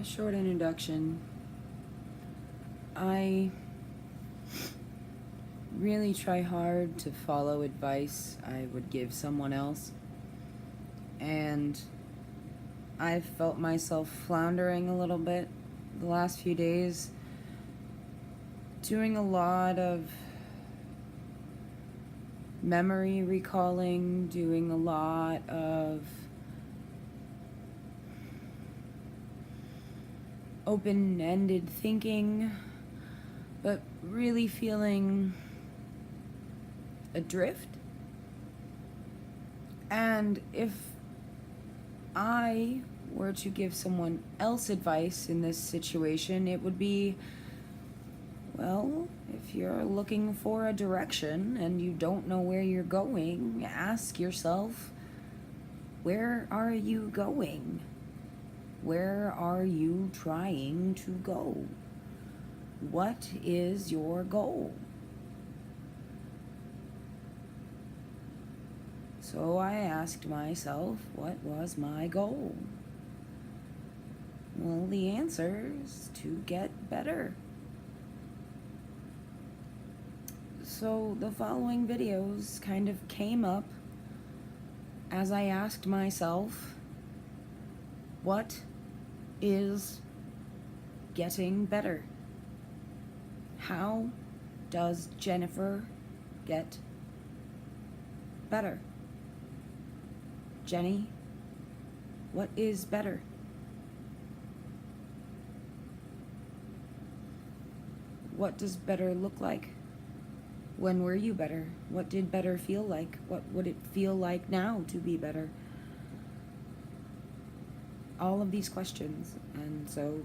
A short introduction. I really try hard to follow advice I would give someone else, and I've felt myself floundering a little bit the last few days, doing a lot of memory recalling, doing a lot of open-ended thinking, but really feeling adrift. And if I were to give someone else advice in this situation, it would be, well, if you're looking for a direction and you don't know where you're going, ask yourself, where are you going? Where are you trying to go? What is your goal? So I asked myself, what was my goal? Well, the answer is to get better. So the following videos kind of came up as I asked myself, what is getting better? How does Jennifer get better? Jenny, what is better? What does better look like? When were you better? What did better feel like? What would it feel like now to be better? All of these questions, and so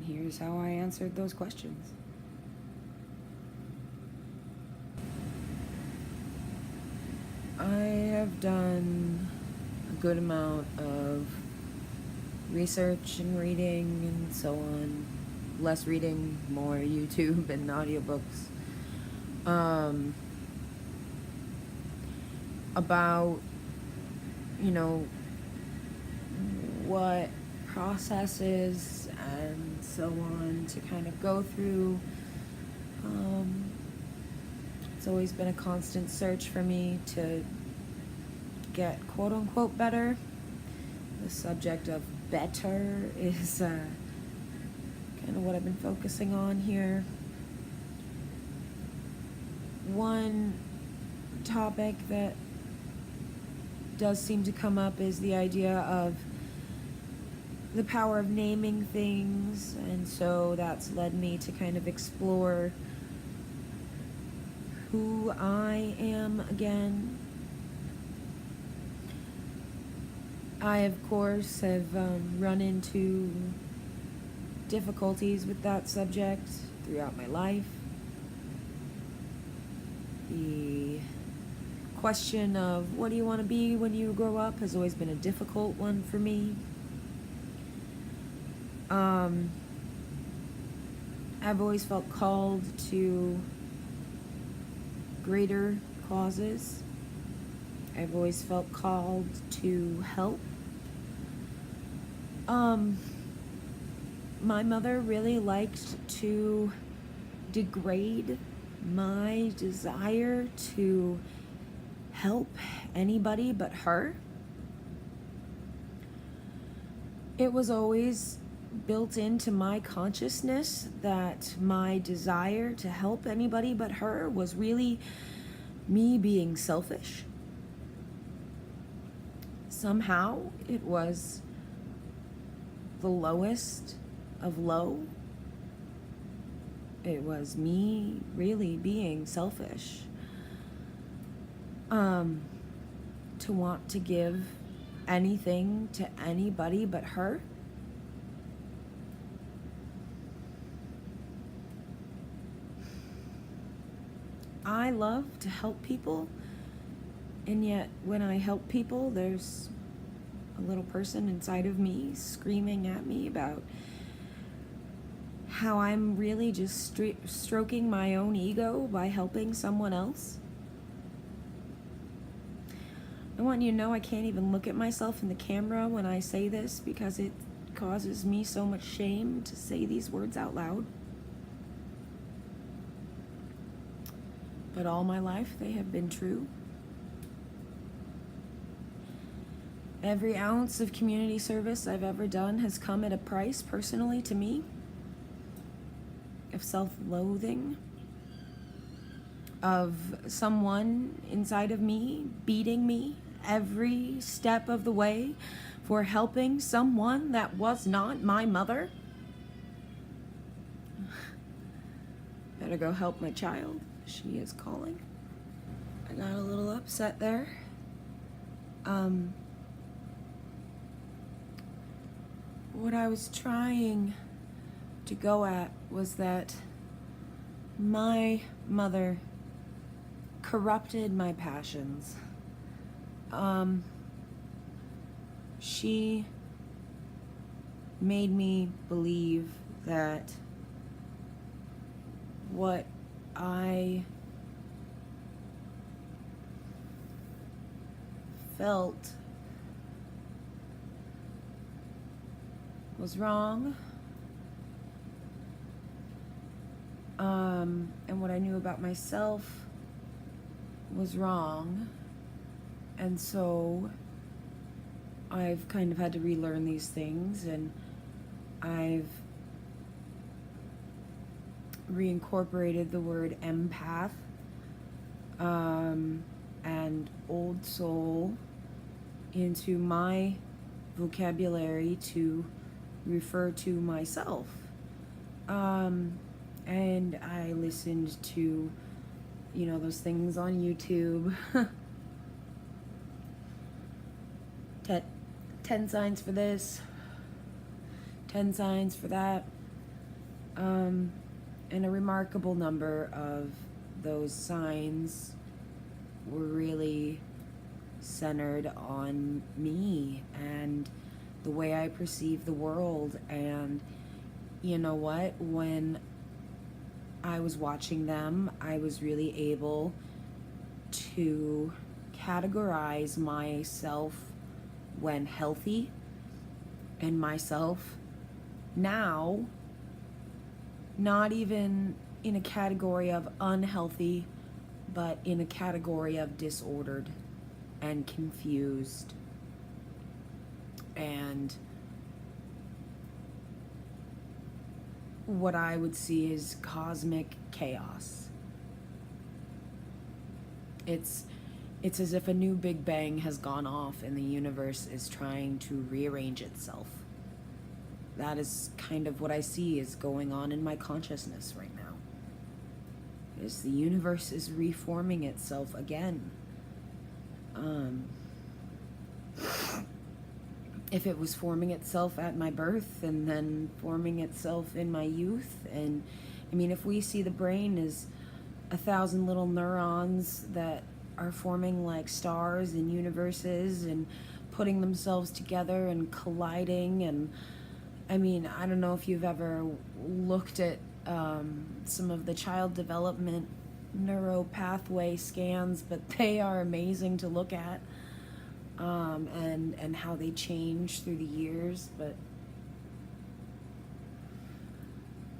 here's how I answered those questions. I have done a good amount of research and reading and so on. Less reading, more YouTube and audiobooks. About, what processes and so on to kind of go through. It's always been a constant search for me to get quote-unquote better. The subject of better is kind of what I've been focusing on here. One topic that does seem to come up is the idea of the power of naming things, and so that's led me to kind of explore who I am again. I, of course, have run into difficulties with that subject throughout my life. The question of what do you want to be when you grow up has always been a difficult one for me. I've always felt called to greater causes. I've always felt called to help. My mother really liked to degrade my desire to help anybody but her. It was always built into my consciousness that my desire to help anybody but her was really me being selfish. Somehow it was the lowest of low. It was me really being selfish. To want to give anything to anybody but her. I love to help people, and yet when I help people, there's a little person inside of me screaming at me about how I'm really just stroking my own ego by helping someone else. I want you to know I can't even look at myself in the camera when I say this because it causes me so much shame to say these words out loud. But all my life they have been true. Every ounce of community service I've ever done has come at a price, personally, to me, of self-loathing, of someone inside of me beating me every step of the way for helping someone that was not my mother. Better go help my child. She is calling. I got a little upset there. What I was trying to go at was that my mother corrupted my passions. She made me believe that what I felt was wrong, and what I knew about myself was wrong, and so I've kind of had to relearn these things, and I've reincorporated the word empath and old soul into my vocabulary to refer to myself. And I listened to, those things on YouTube. 10 signs for this, 10 signs for that. And a remarkable number of those signs were really centered on me and the way I perceive the world. And you know what? When I was watching them, I was really able to categorize myself when healthy and myself now not even in a category of unhealthy, but in a category of disordered and confused and what I would see as cosmic chaos. It's as if a new Big Bang has gone off and the universe is trying to rearrange itself. That is kind of what I see is going on in my consciousness right now. Is the universe is reforming itself again. If it was forming itself at my birth and then forming itself in my youth, and I mean, if we see the brain as 1,000 little neurons that are forming like stars and universes and putting themselves together and colliding, and I mean, I don't know if you've ever looked at some of the child development neuropathway scans, but they are amazing to look at, and how they change through the years. But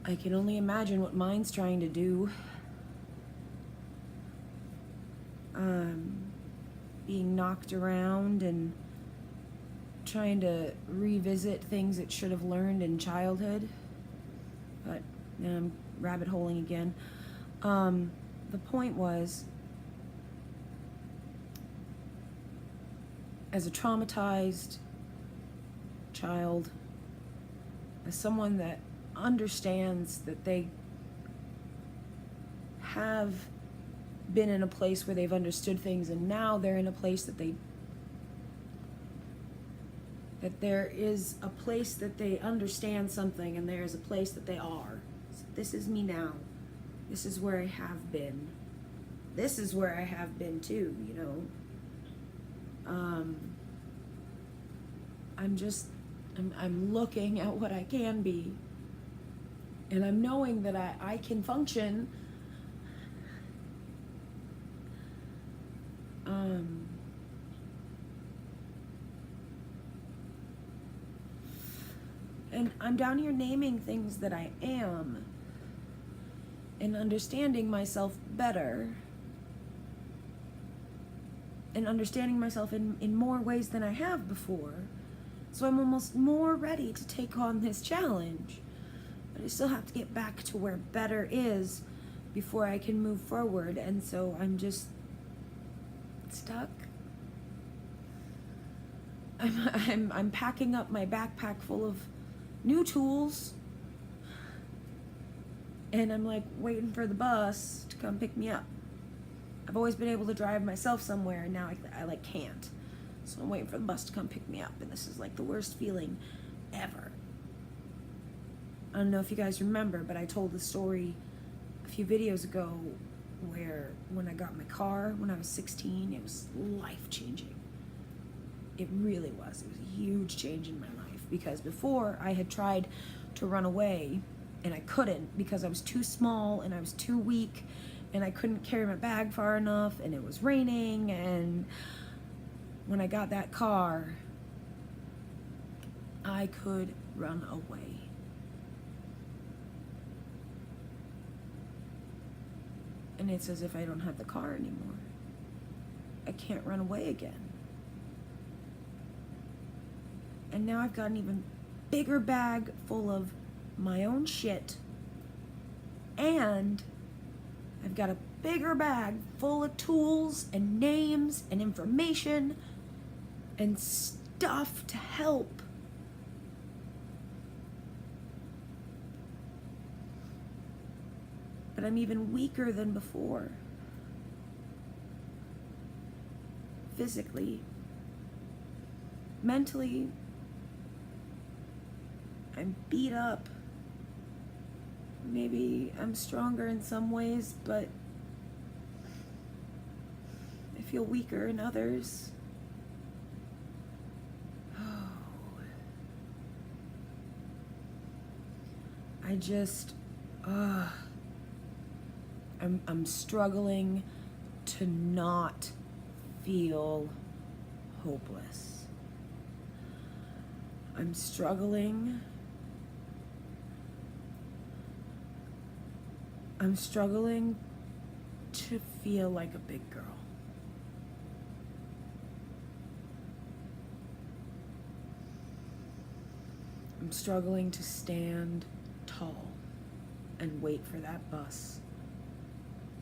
I can only imagine what mine's trying to do. Being knocked around and trying to revisit things it should have learned in childhood. But now I'm rabbit holing again. The point was, as a traumatized child, as someone that understands that they have been in a place where they've understood things, and now they're in a place that there is a place that they understand something, and there is a place that they are. So this is me now. This is where I have been. This is where I have been too, you know. I'm looking at what I can be, and I'm knowing that I can function. And I'm down here naming things that I am and understanding myself better and understanding myself in more ways than I have before. So I'm almost more ready to take on this challenge. But I still have to get back to where better is before I can move forward. And so I'm just stuck. I'm packing up my backpack full of new tools. And I'm like waiting for the bus to come pick me up. I've always been able to drive myself somewhere, and now I like can't. So I'm waiting for the bus to come pick me up, and this is like the worst feeling ever. I don't know if you guys remember, but I told the story a few videos ago where when I got my car when I was 16, it was life-changing. It really was. It was a huge change in my life, because before I had tried to run away, and I couldn't because I was too small and I was too weak and I couldn't carry my bag far enough, and it was raining. And when I got that car, I could run away. And it's as if I don't have the car anymore. I can't run away again. And now I've got an even bigger bag full of my own shit, and I've got a bigger bag full of tools and names and information and stuff to help. But I'm even weaker than before. Physically. Mentally, I'm beat up. Maybe I'm stronger in some ways, but I feel weaker in others. Oh. I just, I'm struggling to not feel hopeless. I'm struggling to feel like a big girl. I'm struggling to stand tall and wait for that bus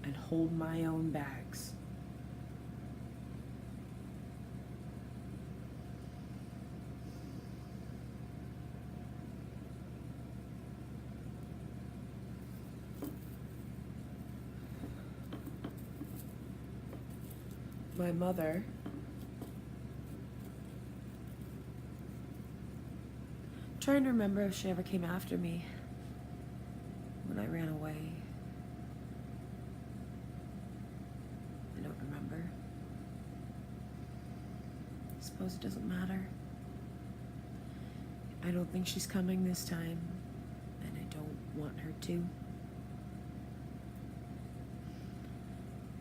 and hold my own bags. My mother trying to remember if she ever came after me when I ran away. I don't remember. I suppose it doesn't matter. I don't think she's coming this time, and I don't want her to.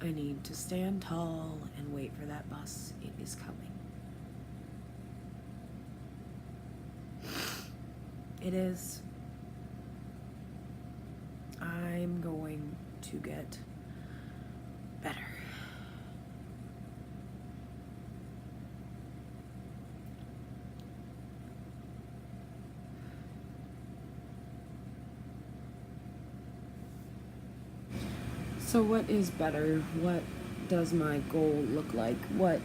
I need to stand tall and wait for that bus. It is coming. It is. I'm going to get better. So what is better? What does my goal look like? What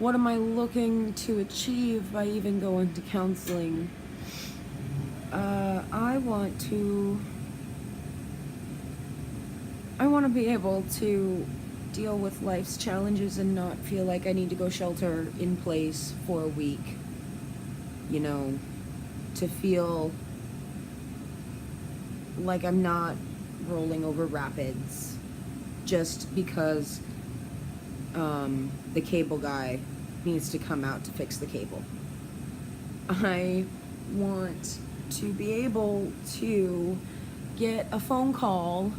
am I looking to achieve by even going to counseling? I want to be able to deal with life's challenges and not feel like I need to go shelter in place for a week. You know, to feel like I'm not rolling over rapids just because the cable guy needs to come out to fix the cable. I want to be able to get a phone call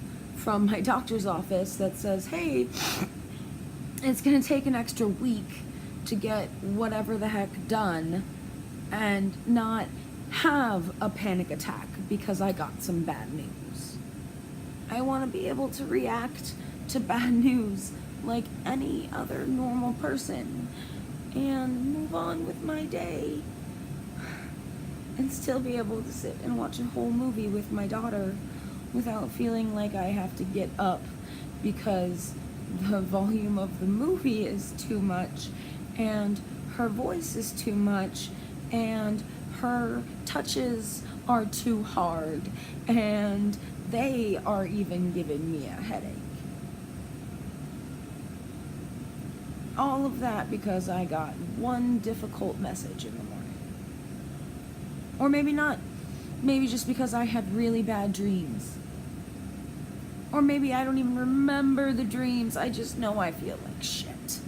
from my doctor's office that says, hey, it's going to take an extra week to get whatever the heck done, and not have a panic attack because I got some bad news. I want to be able to react to bad news like any other normal person and move on with my day and still be able to sit and watch a whole movie with my daughter without feeling like I have to get up because the volume of the movie is too much and her voice is too much and her touches are too hard and they are even giving me a headache. All of that because I got one difficult message in the morning. Or maybe not. Maybe just because I had really bad dreams. Or maybe I don't even remember the dreams. I just know I feel like shit.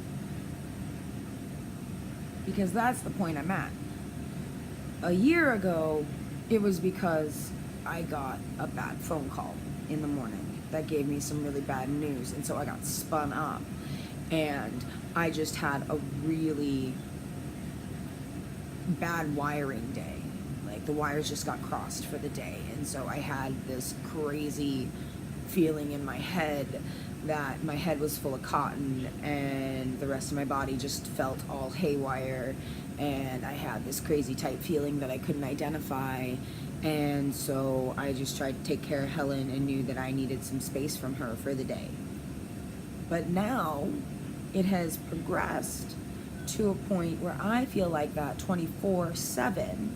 Because that's the point I'm at. A year ago, it was because I got a bad phone call in the morning that gave me some really bad news, and so I got spun up. And I just had a really bad wiring day. Like, the wires just got crossed for the day, and so I had this crazy feeling in my head that my head was full of cotton and the rest of my body just felt all haywire, and I had this crazy tight feeling that I couldn't identify, and so I just tried to take care of Helen and knew that I needed some space from her for the day. But now it has progressed to a point where I feel like that 24/7,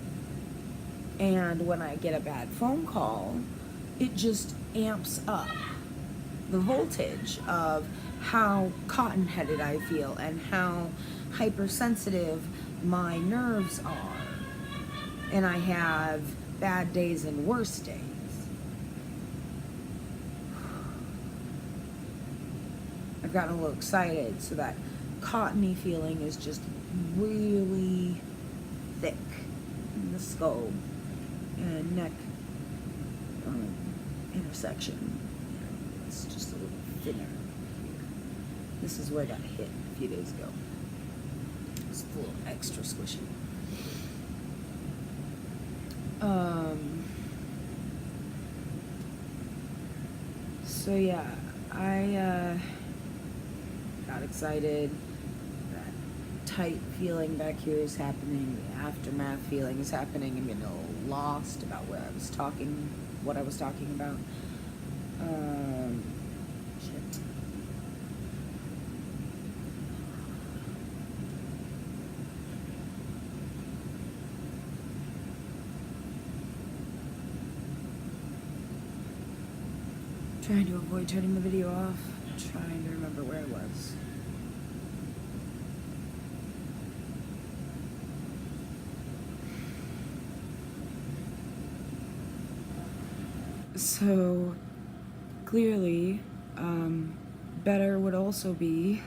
and when I get a bad phone call, it just amps up the voltage of how cotton-headed I feel and how hypersensitive my nerves are. And I have bad days and worse days. I've gotten a little excited, so that cottony feeling is just really thick in the skull and neck intersection. It's just a little thinner here. This is where I got hit a few days ago. It's a little extra squishy. So yeah, I got excited. That tight feeling back here is happening. The aftermath feeling is happening. I'm getting a little lost about what I was talking about. Shit. Trying to avoid turning the video off. Trying to remember where I was. So, clearly, better would also be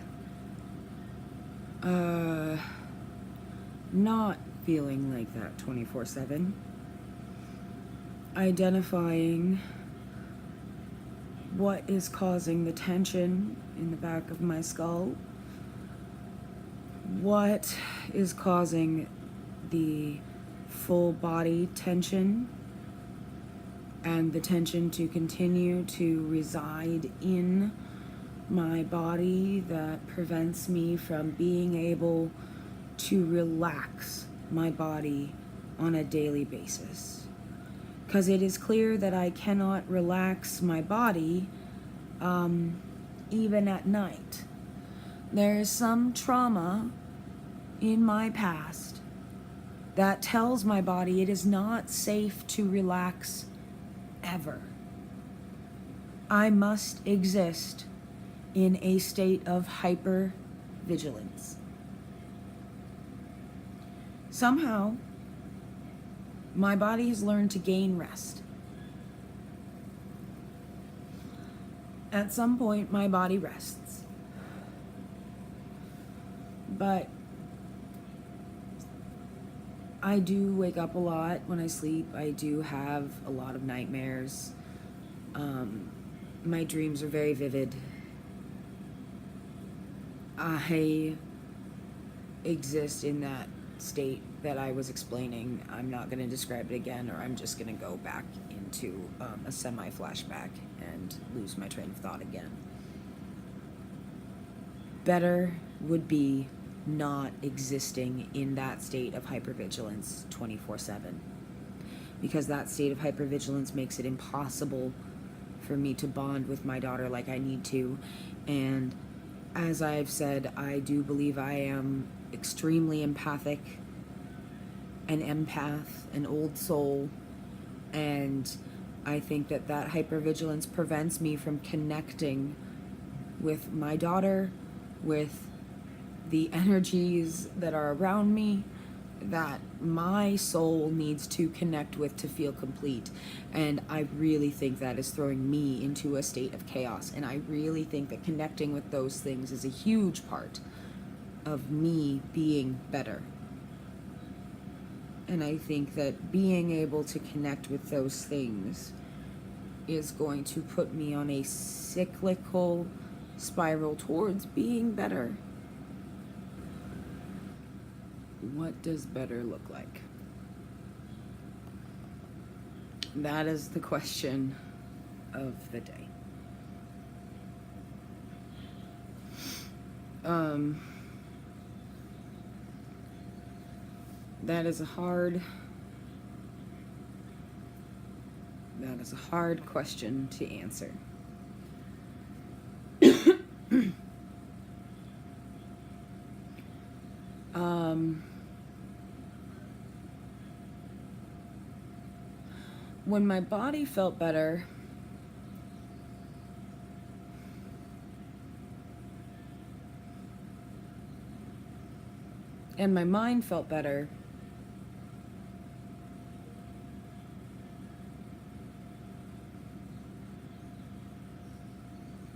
not feeling like that 24/7. Identifying what is causing the tension in the back of my skull. What is causing the full body tension and the tension to continue to reside in my body that prevents me from being able to relax my body on a daily basis. Because it is clear that I cannot relax my body even at night. There is some trauma in my past that tells my body it is not safe to relax ever. I must exist in a state of hypervigilance. Somehow, my body has learned to gain rest. At some point, my body rests. But I do wake up a lot when I sleep. I do have a lot of nightmares. My dreams are very vivid. I exist in that state that I was explaining. I'm not going to describe it again, or I'm just going to go back into a semi-flashback and lose my train of thought again. Better would be not existing in that state of hypervigilance 24/7, because that state of hypervigilance makes it impossible for me to bond with my daughter like I need to. And as I've said, I do believe I am extremely empathic, an empath, an old soul, and I think that hypervigilance prevents me from connecting with my daughter, with the energies that are around me, that my soul needs to connect with to feel complete. And I really think that is throwing me into a state of chaos. And I really think that connecting with those things is a huge part of me being better. And I think that being able to connect with those things is going to put me on a cyclical spiral towards being better. What does better look like? That is the question of the day. That is a hard question to answer. When my body felt better, and my mind felt better,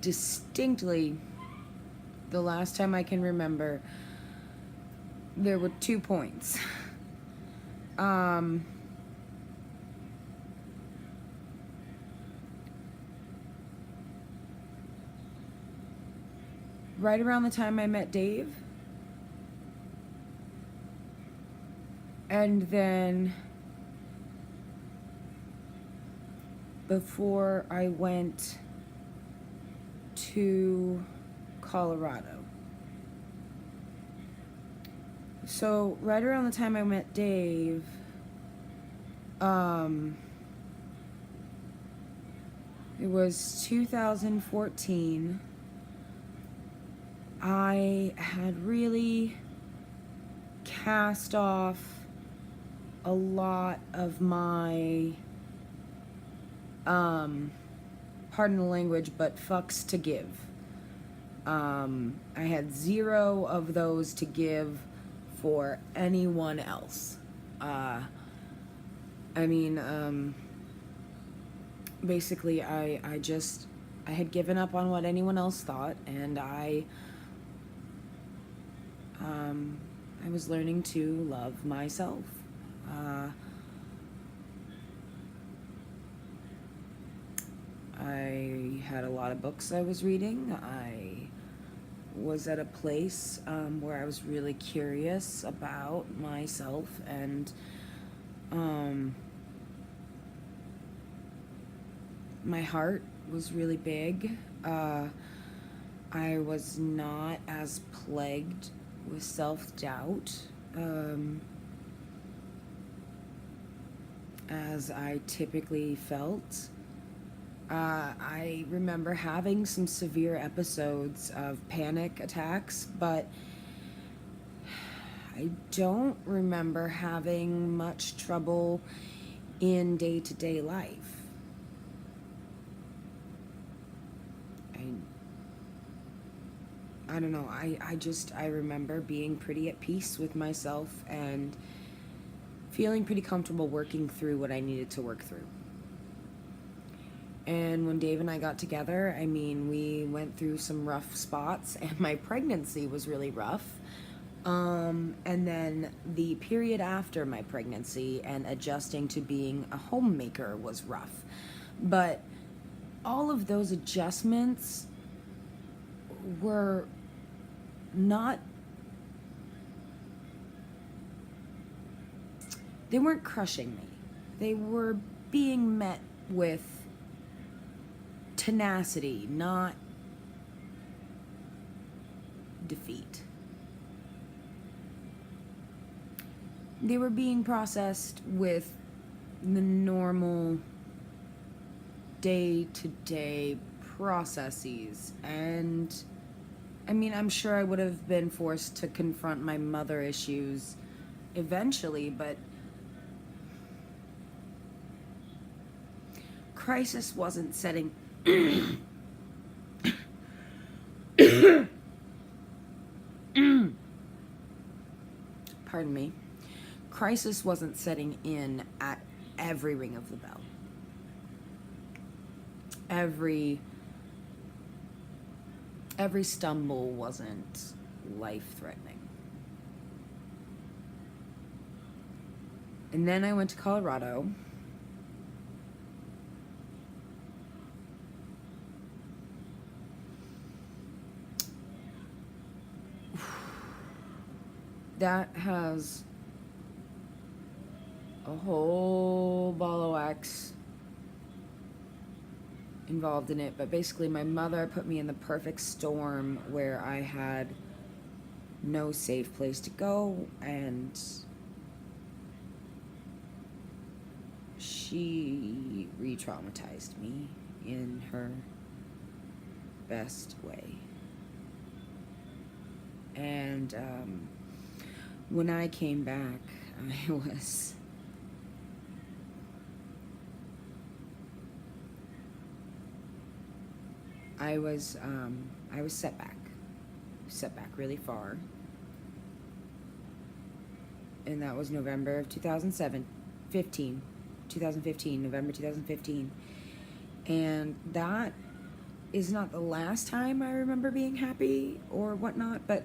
distinctly, the last time I can remember, there were 2 points. Right around the time I met Dave, and then before I went to Colorado. So right around the time I met Dave, it was 2014. I had really cast off a lot of my, pardon the language, but fucks to give. I had 0 of those to give for anyone else. Basically, I had given up on what anyone else thought, and I was learning to love myself. I had a lot of books I was reading. I was at a place where I was really curious about myself, and my heart was really big. I was not as plagued with self-doubt as I typically felt. I remember having some severe episodes of panic attacks, but I don't remember having much trouble in day-to-day life. I don't know, I remember being pretty at peace with myself and feeling pretty comfortable working through what I needed to work through. And when Dave and I got together, we went through some rough spots, and my pregnancy was really rough. And then the period after my pregnancy and adjusting to being a homemaker was rough. But all of those adjustments were not, they weren't crushing me. They were being met with tenacity, not defeat. They were being processed with the normal day-to-day processes. And I mean, I'm sure I would have been forced to confront my mother issues eventually, but crisis wasn't setting pardon me. Crisis wasn't setting in at every ring of the bell. Every stumble wasn't life-threatening. And then I went to Colorado. That has a whole ball of wax involved in it, but basically my mother put me in the perfect storm where I had no safe place to go, and she re-traumatized me in her best way. And when I came back, I was set back really far, and that was November of 2015, November 2015, and that is not the last time I remember being happy or whatnot, but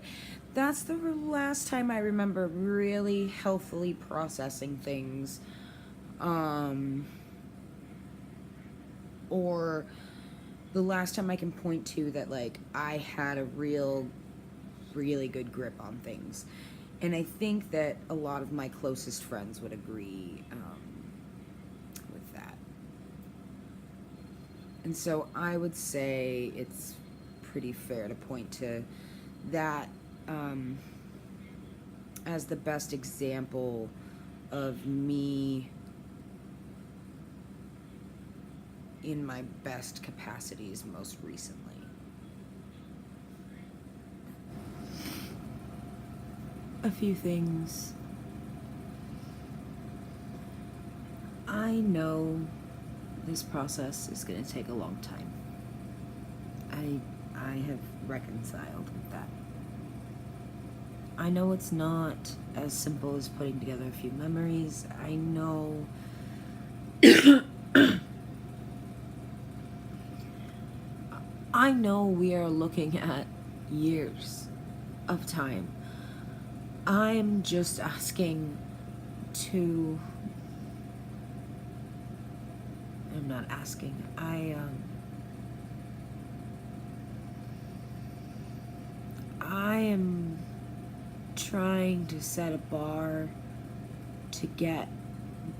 that's the last time I remember really healthily processing things, or the last time I can point to that, like, I had a really good grip on things. And I think that a lot of my closest friends would agree with that. And so I would say it's pretty fair to point to that as the best example of me in my best capacities most recently. A few things. I know this process is going to take a long time. I have reconciled with that. I know it's not as simple as putting together a few memories. I know I know we are looking at years of time. I'm just asking to... I'm not asking. I am trying to set a bar to get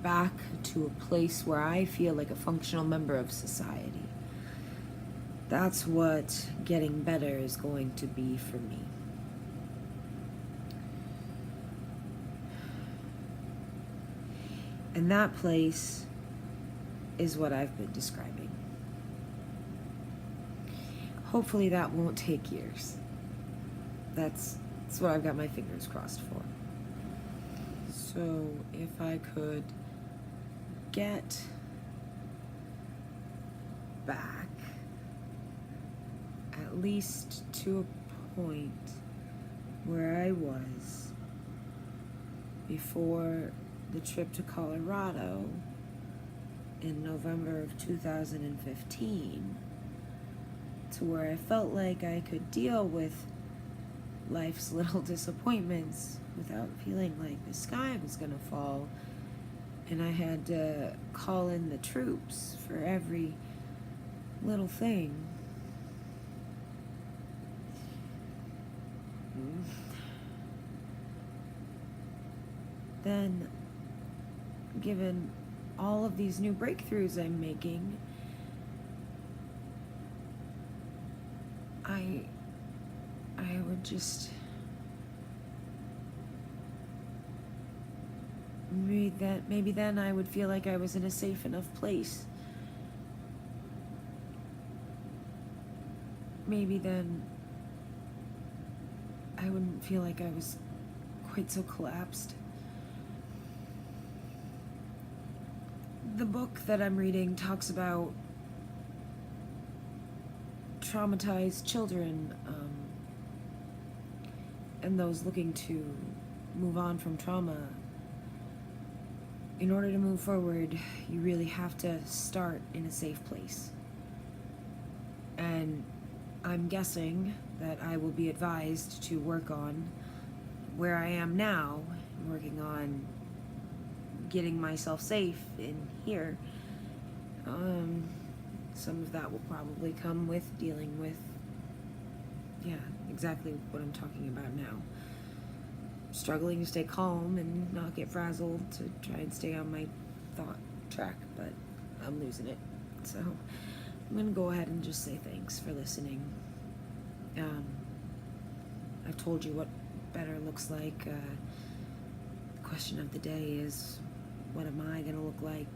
back to a place where I feel like a functional member of society. That's what getting better is going to be for me. And that place is what I've been describing. Hopefully that won't take years. That's what I've got my fingers crossed for. So if I could get back at least to a point where I was before the trip to Colorado in November of 2015, to where I felt like I could deal with life's little disappointments without feeling like the sky was gonna fall, and I had to call in the troops for every little thing. Then, given all of these new breakthroughs I'm making, I would just maybe then I would feel like I was in a safe enough place. Maybe then I wouldn't feel like I was quite so collapsed. The book that I'm reading talks about traumatized children, and those looking to move on from trauma. In order to move forward, you really have to start in a safe place. And I'm guessing that I will be advised to work on where I am now, working on getting myself safe in here. Some of that will probably come with dealing with, exactly what I'm talking about now. Struggling to stay calm and not get frazzled, to try and stay on my thought track, but I'm losing it. So I'm gonna go ahead and just say thanks for listening. I've told you what better looks like. The question of the day is, what am I gonna look like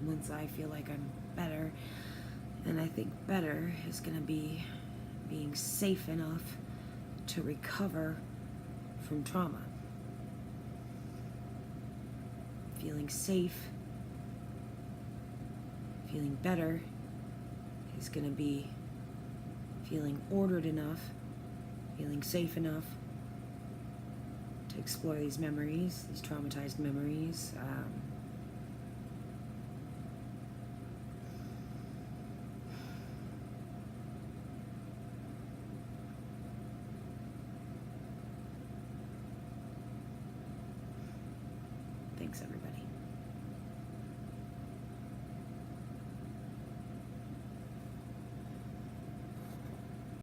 once I feel like I'm better? And I think better is gonna be being safe enough to recover from trauma. Feeling safe, feeling better is gonna be feeling ordered enough, feeling safe enough to explore these memories, these traumatized memories. Thanks, everybody.